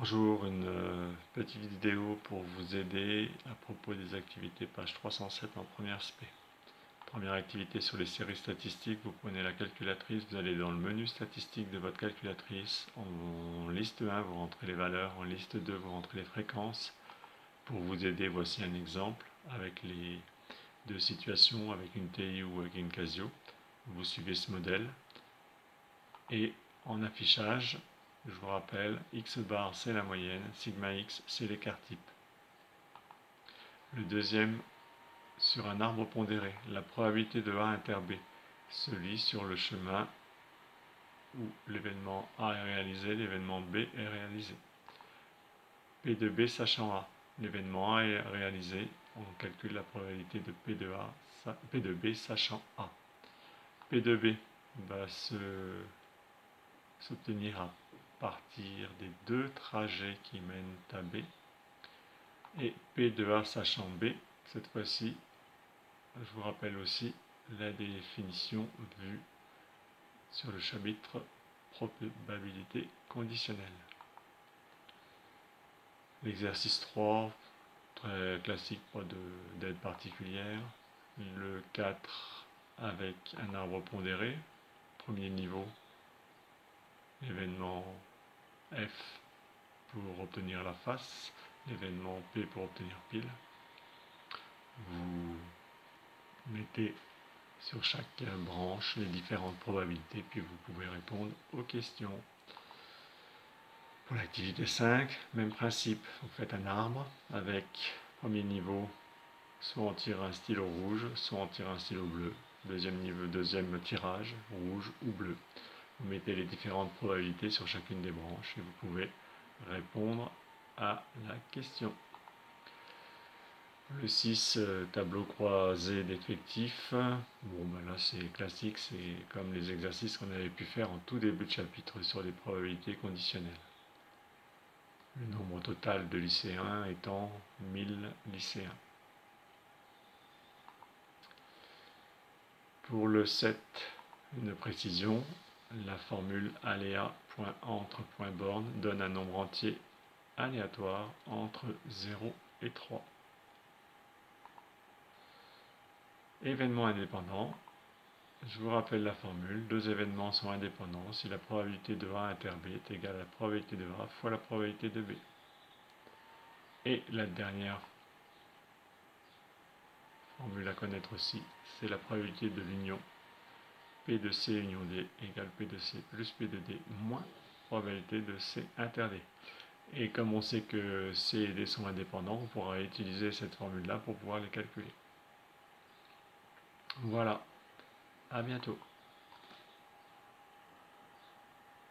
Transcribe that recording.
Bonjour, une petite vidéo pour vous aider à propos des activités page 307 en première SP. Première activité sur les séries statistiques, vous prenez la calculatrice, vous allez dans le menu statistique de votre calculatrice. En liste 1, vous rentrez les valeurs, en liste 2, vous rentrez les fréquences. Pour vous aider, voici un exemple avec les deux situations, avec une TI ou avec une Casio. Vous suivez ce modèle. Et en affichage, je vous rappelle, X bar c'est la moyenne, sigma X c'est l'écart type. Le deuxième, sur un arbre pondéré, la probabilité de A inter B, celui sur le chemin où l'événement A est réalisé, l'événement B est réalisé. P de B sachant A, l'événement A est réalisé, on calcule la probabilité de P de B sachant A. P de B va s'obtenir à partir des deux trajets qui mènent à B. Et P de A sachant B, cette fois-ci, je vous rappelle aussi la définition vue sur le chapitre probabilité conditionnelle. L'exercice 3, très classique, pas d'aide particulière. Le 4 avec un arbre pondéré, premier niveau, l'événement F pour obtenir la face, l'événement P pour obtenir pile. Vous mettez sur chaque branche les différentes probabilités, puis vous pouvez répondre aux questions. Pour l'activité 5, même principe, vous faites un arbre avec premier niveau, soit on tire un stylo rouge, soit on tire un stylo bleu. Deuxième niveau, deuxième tirage, rouge ou bleu. Vous mettez les différentes probabilités sur chacune des branches et vous pouvez répondre à la question. Le 6, tableau croisé d'effectifs. Bon, ben là c'est classique, c'est comme les exercices qu'on avait pu faire en tout début de chapitre sur les probabilités conditionnelles. Le nombre total de lycéens étant 1000 lycéens. Pour le 7, une précision, la formule aléa.entre.borne donne un nombre entier aléatoire entre 0 et 3. Événement indépendant, je vous rappelle la formule, deux événements sont indépendants si la probabilité de A inter B est égale à la probabilité de A fois la probabilité de B. Et la dernière formule à connaître aussi, c'est la probabilité de l'union P de C union D égale P de C plus P de D moins probabilité de C inter D. Et comme on sait que C et D sont indépendants, on pourra utiliser cette formule-là pour pouvoir les calculer. Voilà, à bientôt.